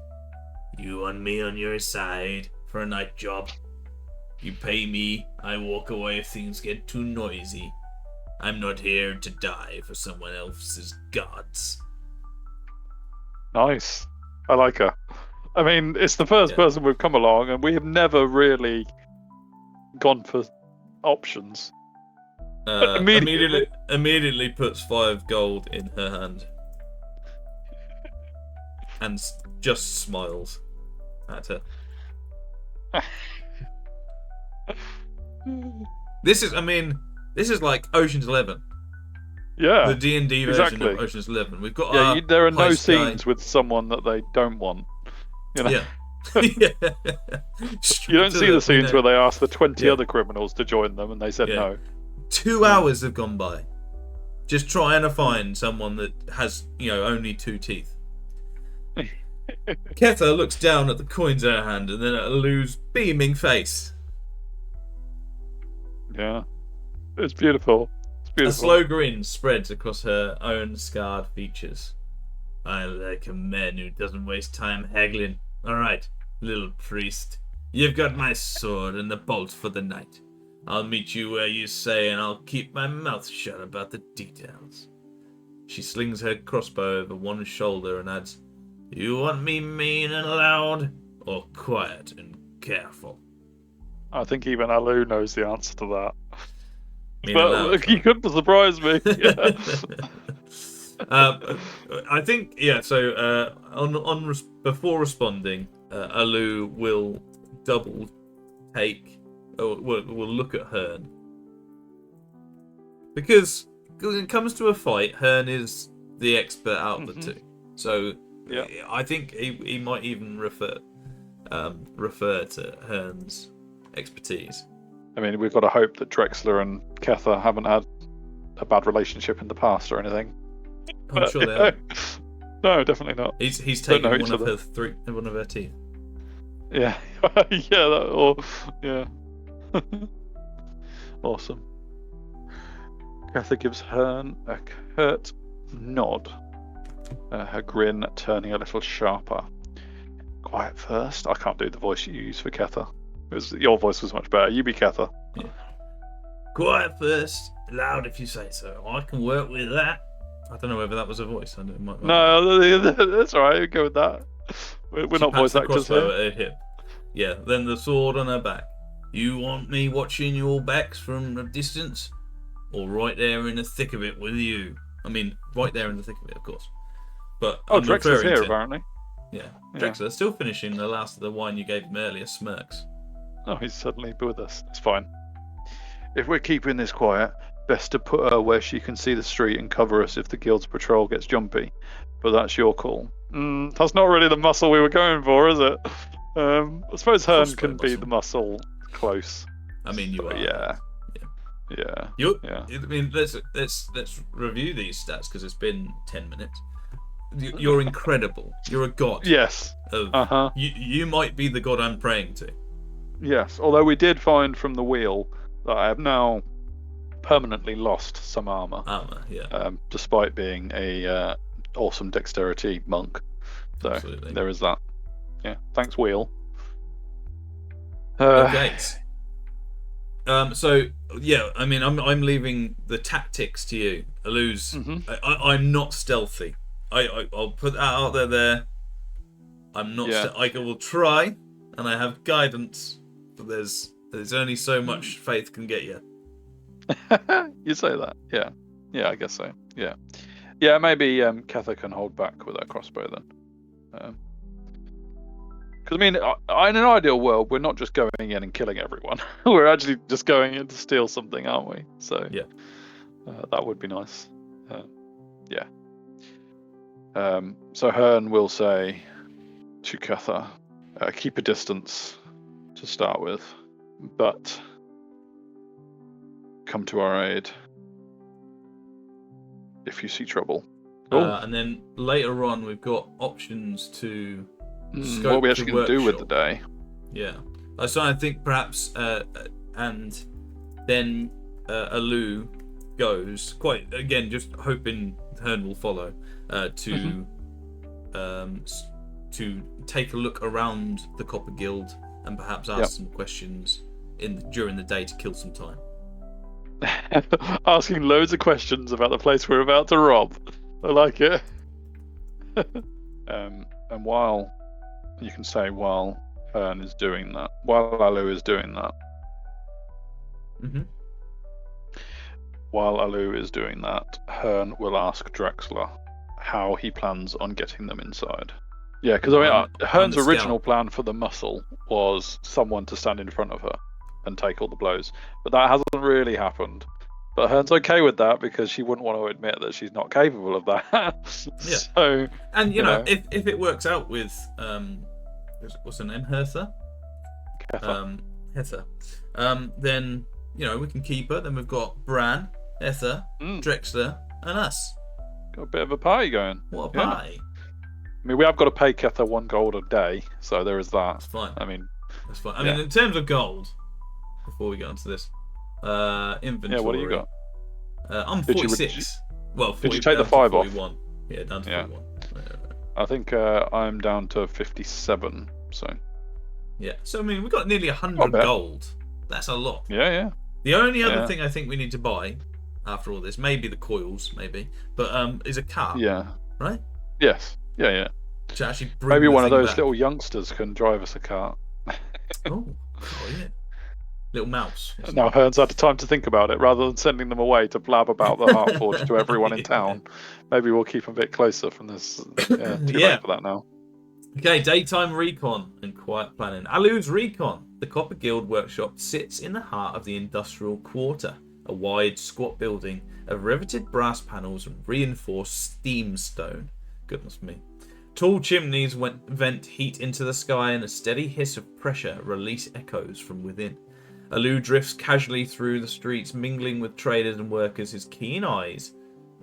"You want me on your side for a night job? You pay me, I walk away if things get too noisy. I'm not here to die for someone else's gods." Nice. I like her. I mean, it's the first person we've come along, and we have never really gone for options. Immediately puts 5 gold in her hand. And just smiles at her. This is like Ocean's 11. Yeah. The D&D version of Ocean's 11. We've got there are no scenes with someone that they don't want. Yeah. You don't see the scenes where they ask the 20 other criminals to join them and they said no. 2 hours have gone by. Just trying to find someone that has, only 2 teeth. Kether looks down at the coins in her hand and then at Alu's beaming face. Yeah. It's beautiful. A slow grin spreads across her own scarred features. I like a man who doesn't waste time haggling. Alright, little priest. You've got my sword and the bolt for the night. I'll meet you where you say and I'll keep my mouth shut about the details. She slings her crossbow over one shoulder and adds, "You want me mean and loud, or quiet and careful?" I think even Alu knows the answer to that. Mean But and loud, look, you couldn't surprise me. Yeah. I think, yeah, so before responding, Alu will double take, or will look at Hearn. Because when it comes to a fight, Hearn is the expert out of the two. So Yeah. I think he might even refer to Hearn's expertise. I mean, we've got to hope that Drexler and Kether haven't had a bad relationship in the past or anything. I'm sure they are. No, definitely not. He's Don't taken know one each of her teeth. Yeah, yeah. Awesome. Kether gives Hearn a curt nod, her grin turning a little sharper. Quiet first. I can't do the voice you use for Kether. Your voice was much better. You be Kether. Yeah. Quiet first, loud if you say so. I can work with that. I don't know whether that was a voice. I don't know. No, that's all right. Go with that. We're not voice actors here. At her hip. Yeah. Then the sword on her back. You want me watching your backs from a distance, or right there in the thick of it with you? I mean, right there in the thick of it, of course. But Drexler's here apparently. Yeah. Drexler still finishing the last of the wine you gave him earlier. Smirks. Oh, he's suddenly with us. It's fine. If we're keeping this quiet, best to put her where she can see the street and cover us if the guild's patrol gets jumpy. But that's your call. That's not really the muscle we were going for, is it? I suppose Hearn can be the muscle close. I mean, you are. Yeah. I mean, let's review these stats because it's been 10 minutes. You're incredible. You're a god. Yes. You might be the god I'm praying to. Yes. Although we did find from the wheel that I have now permanently lost some armor. Yeah. Despite being a awesome dexterity monk. So Absolutely. There is that. Yeah. Thanks, wheel. Okay. So yeah, I mean, I'm leaving the tactics to you. Alu's. I'm not stealthy. I'll put that out there. I'm not. I will try, and I have guidance, but there's only so much faith can get you. You say that, yeah. I guess so. Yeah. Maybe Kether can hold back with that crossbow then. Because I mean, in an ideal world, we're not just going in and killing everyone. We're actually just going in to steal something, aren't we? So yeah, that would be nice. Yeah. So Hearn will say to Kether, keep a distance to start with, but come to our aid if you see trouble. And then later on, we've got options to scope what are we actually going to do with the day? Yeah. So I think perhaps, and then Alu goes, quite again, just hoping Hearn will follow, to take a look around the Copper Guild and perhaps ask some questions during the day to kill some time. Asking loads of questions about the place we're about to rob. I like it. And while Hearn is doing that, while Alu is doing that, Hearn will ask Drexler how he plans on getting them inside. Yeah, because I mean, Hearn's original plan for the muscle was someone to stand in front of her and take all the blows, but that hasn't really happened. But Hearn's okay with that because she wouldn't want to admit that she's not capable of that. Yeah. So, and you know, if it works out with what's her name, Hertha, Hether, then you know we can keep her. Then we've got Bran, Hether, Drexler, and us. Got a bit of a party going. What a party! I mean, we have got to pay Kether 1 gold a day, so there is that. That's fine. I mean, that's fine. I mean, in terms of gold, before we get onto this, inventory. Yeah, what do you got? I'm 46. Did you take the 5 off? 41. Yeah, down to 41. I think I'm down to 57. So. Yeah. So I mean, we've got nearly 100 gold. That's a lot. Yeah. The only other thing I think we need to buy, after all this. Maybe the coils, maybe, but is a car. Yeah. Right. Yes. Yeah. To actually bring Maybe the one of thing those back. little youngsters can drive us a car. Oh, yeah. Little mouse. Now Hearn's had time to think about it, rather than sending them away to blab about the Heartforge to everyone in town. Maybe we'll keep them a bit closer from this. Yeah, too late for that now. Okay, daytime recon and quiet planning. Alu's Recon. The Copper Guild workshop sits in the heart of the industrial quarter, a wide, squat building of riveted brass panels and reinforced steam stone. Goodness me. Tall chimneys vent heat into the sky, and a steady hiss of pressure release echoes from within. Alu drifts casually through the streets, mingling with traders and workers, his keen eyes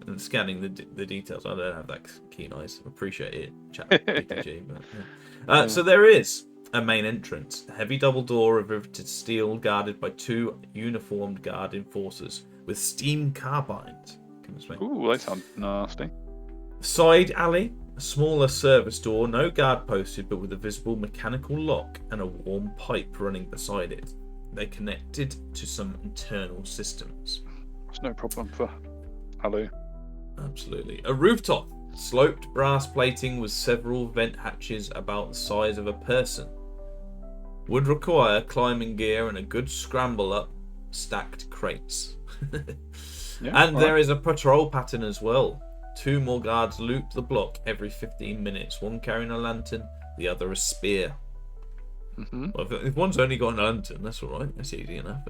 and scanning the details. I don't have that keen eyes. Appreciate it, chat PTG. But, yeah. So there is a main entrance, a heavy double door of riveted steel, guarded by 2 uniformed guard enforcers with steam carbines. Ooh, they sound nasty. Side alley, a smaller service door, no guard posted, but with a visible mechanical lock and a warm pipe running beside it. They're connected to some internal systems. It's no problem for Alu. Absolutely. A rooftop, sloped brass plating with several vent hatches about the size of a person. Would require climbing gear and a good scramble up stacked crates. And there is a patrol pattern as well. 2 more guards loop the block every 15 minutes, one carrying a lantern, the other a spear. Mm-hmm. Well, if one's only got a lantern, that's all right. That's easy enough.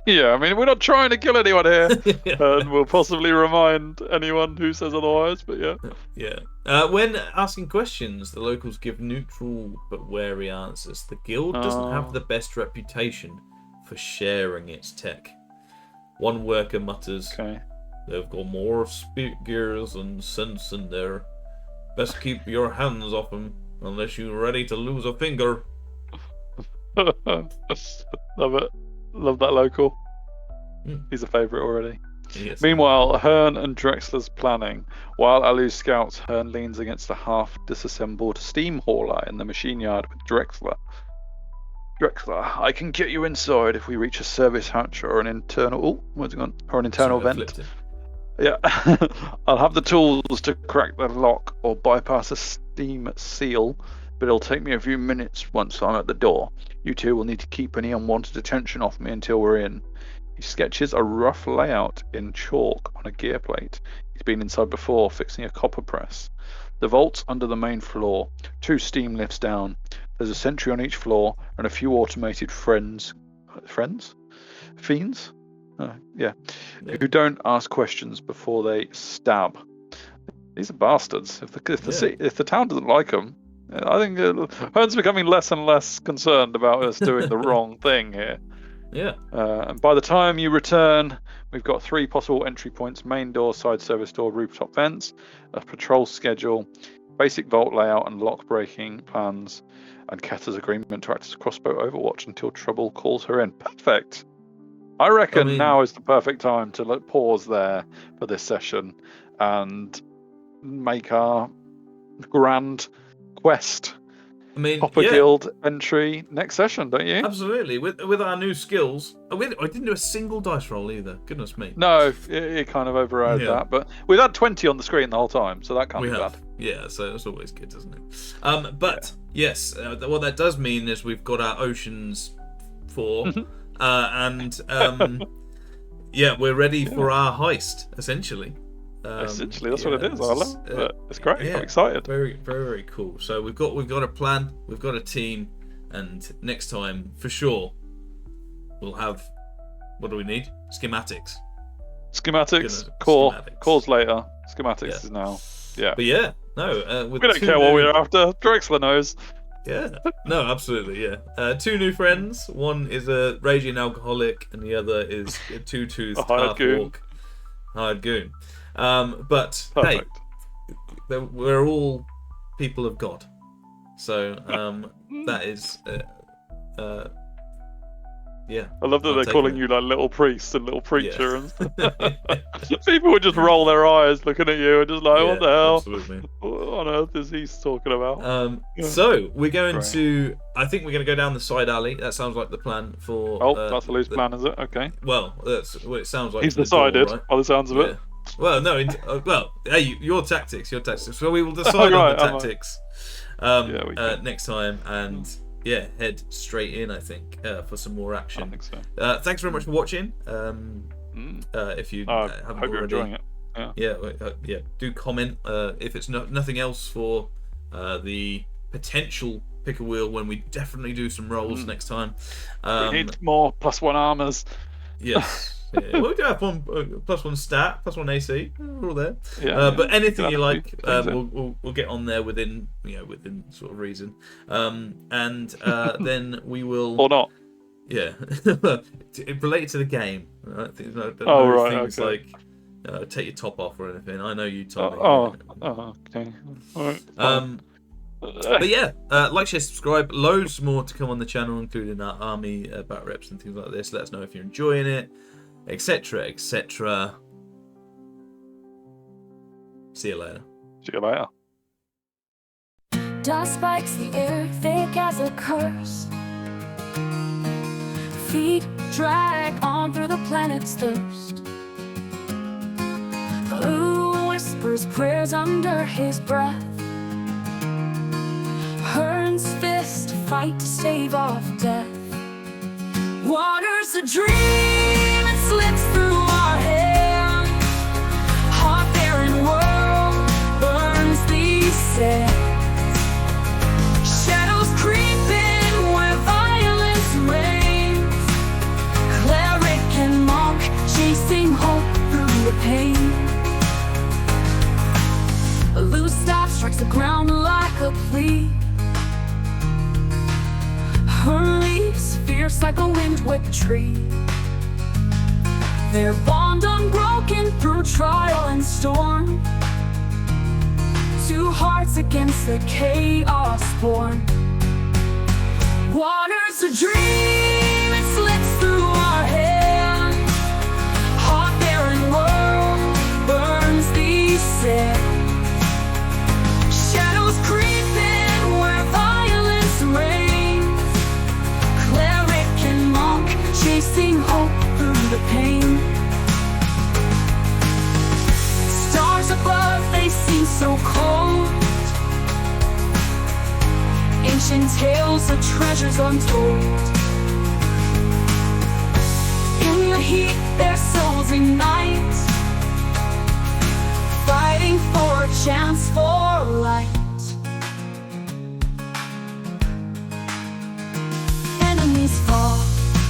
Yeah, I mean, we're not trying to kill anyone here, and we'll possibly remind anyone who says otherwise. But yeah. Yeah. When asking questions, the locals give neutral but wary answers. The guild doesn't have the best reputation for sharing its tech. One worker mutters, "They've got more speed gears and sense in there. Best keep your hands off them, unless you're ready to lose a finger." Love it. Love that local. He's a favourite already. Yes. Meanwhile, Hearn and Drexler's planning. While Alu scouts, Hearn leans against a half-disassembled steam hauler in the machine yard with Drexler. Drexler, I can get you inside if we reach a service hatch or an internal... Oh, where's it gone? Or an internal vent. Yeah. I'll have the tools to crack the lock or bypass a steam seal, but it'll take me a few minutes once I'm at the door. You two will need to keep any unwanted attention off me until we're in. He sketches a rough layout in chalk on a gear plate. He's been inside before, fixing a copper press. The vault's under the main floor, 2 steam lifts down. There's a sentry on each floor and a few automated fiends? Who don't ask questions before they stab. These are bastards. If the town doesn't like them, I think Hearn's becoming less and less concerned about us doing the wrong thing here. Yeah. And by the time you return, we've got 3 possible entry points: main door, side service door, rooftop vents, a patrol schedule, basic vault layout and lock breaking plans, and Keta's agreement to act as a crossbow overwatch until trouble calls her in. Perfect. I reckon now is the perfect time to pause there for this session and make our grand quest. Copper Guild entry next session, don't you? Absolutely. With our new skills. I didn't do a single dice roll either. Goodness me. No, it kind of overrode that. But we've had 20 on the screen the whole time, so that can't be bad. Yeah, so it's always good, isn't it? Yes, what that does mean is we've got our Oceans 4, and we're ready for our heist, essentially. Essentially, that's what it is. I love it. It's great. I'm excited. Very, very, very cool. So we've got a plan, we've got a team, and next time for sure we'll have. What do we need? Schematics. Cores later. Schematics is now. Yeah. But yeah, no. We don't care what we're after. Drexler knows. Yeah. No, absolutely. Yeah. 2 new friends. One is a raging alcoholic, and the other is a 2-toothed hired goon. But perfect. Hey, we're all people of God, so that is Yeah. I love that they're calling you like little priest and little preacher, and people would just roll their eyes looking at you and just like, what the hell? Absolutely. What on earth is he talking about? So we're going to. I think we're going to go down the side alley. That sounds like the plan for. That's a loose plan, is it? Okay. Well, that's what it sounds like. He's decided, right? by the sounds of it. Well, no. Hey, your tactics. So we will decide on the tactics next time, and head straight in. I think for some more action. I think so. Thanks very much for watching. If you haven't hope already, you're enjoying it. Do comment if it's nothing else for the potential pick a wheel when we definitely do some rolls next time. We need more +1 armors. Yes. We do have one +1 stat, +1 AC. We're all there. But anything you like, we'll get on there within sort of reason. And then we will or not. Yeah, related to the game. Right? Things like take your top off or anything. I know you, Tommy. Okay. All right. But like, share, subscribe. Loads more to come on the channel, including our army bat reps and things like this. Let us know if you're enjoying it, etc., etc. See you later. Dust spikes the air, thick as a curse. Feet drag on through the planet's thirst. Blue whispers prayers under his breath. Hearn's fist fight to stave off death. Water's a dream, it slips through our hands. Hot barren world burns these sands. Shadows creeping where violence reigns. Cleric and monk chasing hope through the pain. A loose staff strikes the ground like a plea. Her leaves fierce like a wind-whipped tree. Their bond unbroken through trial and storm. Two hearts against the chaos born. Water's a dream, it slips through our hands. Hot barren world burns these sands. Shadows creeping where violence reigns. Cleric and monk chasing hope through the pain. Stars above, they seem so cold. Ancient tales of treasures untold. In the heat, their souls ignite, fighting for a chance for light. Enemies fall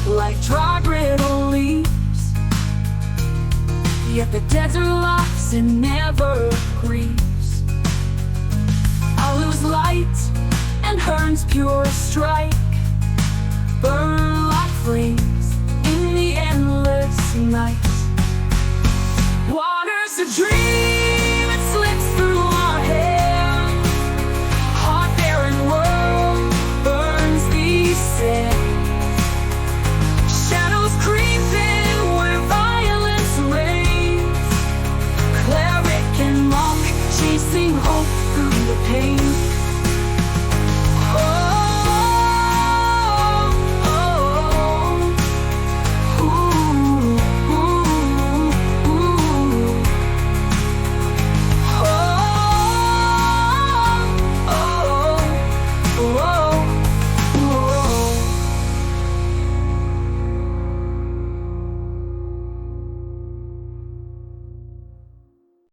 like dry brittle leaves, yet the desert laughs and never grieves. I'll lose light and Hearn's pure strike burn like flames in the endless night. Water's a dream.